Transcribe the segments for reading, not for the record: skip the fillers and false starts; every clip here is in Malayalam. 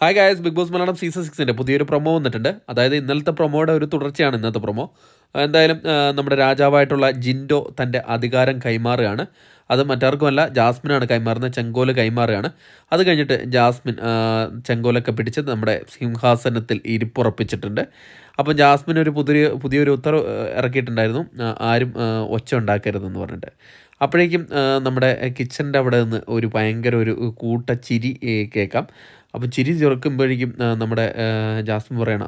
Hi guys, Bigg Boss Malayalam season 6ൻ്റെ പുതിയൊരു പ്രൊമോ വന്നിട്ടുണ്ട്. അതായത് ഇന്നലത്തെ പ്രൊമോയുടെ ഒരു തുടർച്ചയാണ് ഇന്നത്തെ പ്രൊമോ. എന്തായാലും നമ്മുടെ രാജാവായിട്ടുള്ള ജിൻഡോ തൻ്റെ അധികാരം കൈമാറുകയാണ്. അത് മറ്റാർക്കുമല്ല, ജാസ്മിനാണ് കൈമാറുന്നത്. ചെങ്കോല് കൈമാറുകയാണ്. അത് കഴിഞ്ഞിട്ട് ജാസ്മിൻ ചെങ്കോലൊക്കെ പിടിച്ച് നമ്മുടെ സിംഹാസനത്തിൽ ഇരിപ്പുറപ്പിച്ചിട്ടുണ്ട്. അപ്പം ജാസ്മിൻ ഒരു പുതിയൊരു ഉത്തരവ് ഇറക്കിയിട്ടുണ്ടായിരുന്നു, ആരും ഒച്ച ഉണ്ടാക്കരുതെന്ന് പറഞ്ഞിട്ട്. അപ്പോഴേക്കും നമ്മുടെ കിച്ചൻ്റെ അവിടെ നിന്ന് ഒരു ഭയങ്കര ഒരു കൂട്ടച്ചിരി കേൾക്കാം. അപ്പോൾ ചിരി ചെറുക്കുമ്പോഴേക്കും നമ്മുടെ ജാസ്മിൻ പറയാണ്,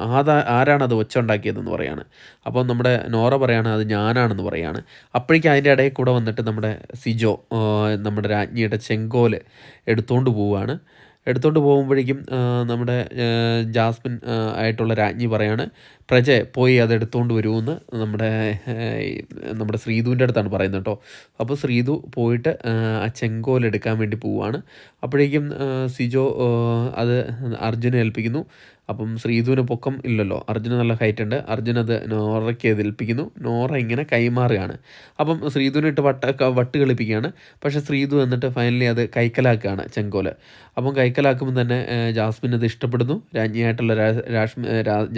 ആരാണത് ഒച്ച ഉണ്ടാക്കിയതെന്ന് പറയാണ്. അപ്പോൾ നമ്മുടെ നോറ പറയാണ്, അത് ഞാനാണെന്ന് പറയാണ്. അപ്പോഴേക്കും അതിൻ്റെ ഇടയിൽ കൂടെ വന്നിട്ട് നമ്മുടെ സിജോ നമ്മുടെ രാജ്ഞിയുടെ ചെങ്കോല് എടുത്തുകൊണ്ട് പോവുകയാണ്. എടുത്തുകൊണ്ട് പോകുമ്പോഴേക്കും നമ്മുടെ ജാസ്മിൻ ആയിട്ടുള്ള രാജ്ഞി പറയാണ്, പ്രജ പോയി അത് എടുത്തുകൊണ്ട് വരുമെന്ന് നമ്മുടെ ശ്രീധുവിൻ്റെ അടുത്താണ് പറയുന്നത് കേട്ടോ. അപ്പോൾ ശ്രീധു പോയിട്ട് ആ ചെങ്കോൽ എടുക്കാൻ വേണ്ടി പോവുകയാണ്. അപ്പോഴേക്കും സിജോ അത് അർജുനെ ഏൽപ്പിക്കുന്നു. അപ്പം ശ്രീധുവിന് പൊക്കം ഇല്ലല്ലോ, അർജുന് നല്ല ഹൈറ്റ് ഉണ്ട്. അർജുൻ അത് നോറയ്ക്ക് ഏൽപ്പിക്കുന്നു. നോറ ഇങ്ങനെ കൈമാറുകയാണ്. അപ്പം ശ്രീധുവിനിട്ട് വട്ട് കളിപ്പിക്കുകയാണ്. പക്ഷേ ശ്രീധു എന്നിട്ട് ഫൈനലി അത് കൈക്കലാക്കുകയാണ് ചെങ്കോല്. അപ്പം കൈക്കലാക്കുമ്പോൾ തന്നെ ജാസ്മിൻ അത് ഇഷ്ടപ്പെടുന്നു. രാജ്ഞിയായിട്ടുള്ള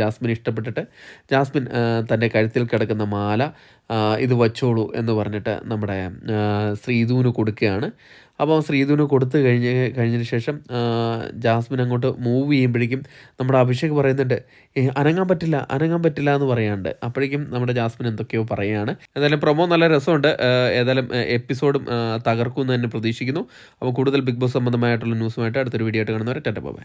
ജാസ്മിൻ ഇഷ്ടപ്പെട്ടിട്ട് ജാസ്മിൻ തൻ്റെ കഴുത്തിൽ കിടക്കുന്ന മാല ഇത് വച്ചോളൂ എന്ന് പറഞ്ഞിട്ട് നമ്മുടെ ശ്രീധുവിന് കൊടുക്കുകയാണ്. അപ്പോൾ ശ്രീധുവിന് കൊടുത്തു കഴിഞ്ഞതിന് ശേഷം ജാസ്മിൻ അങ്ങോട്ട് മൂവ് ചെയ്യുമ്പോഴേക്കും നമ്മുടെ അഭിഷേക് പറയുന്നുണ്ട്, അനങ്ങാൻ പറ്റില്ല എന്ന് പറയാണ്ട്. അപ്പോഴേക്കും നമ്മുടെ ജാസ്മിൻ എന്തൊക്കെയോ പറയുകയാണ്. ഏതായാലും പ്രൊമോ നല്ല രസമുണ്ട്. ഏതായാലും എപ്പിസോഡും തകർക്കുമെന്ന് തന്നെ പ്രതീക്ഷിക്കുന്നു. അപ്പോൾ കൂടുതൽ ബിഗ് ബോസ് സംബന്ധമായിട്ടുള്ള ന്യൂസുമായിട്ട് അടുത്തൊരു വീഡിയോ ആയിട്ട് കാണുന്നവരെ ടാറ്റ ബൈ.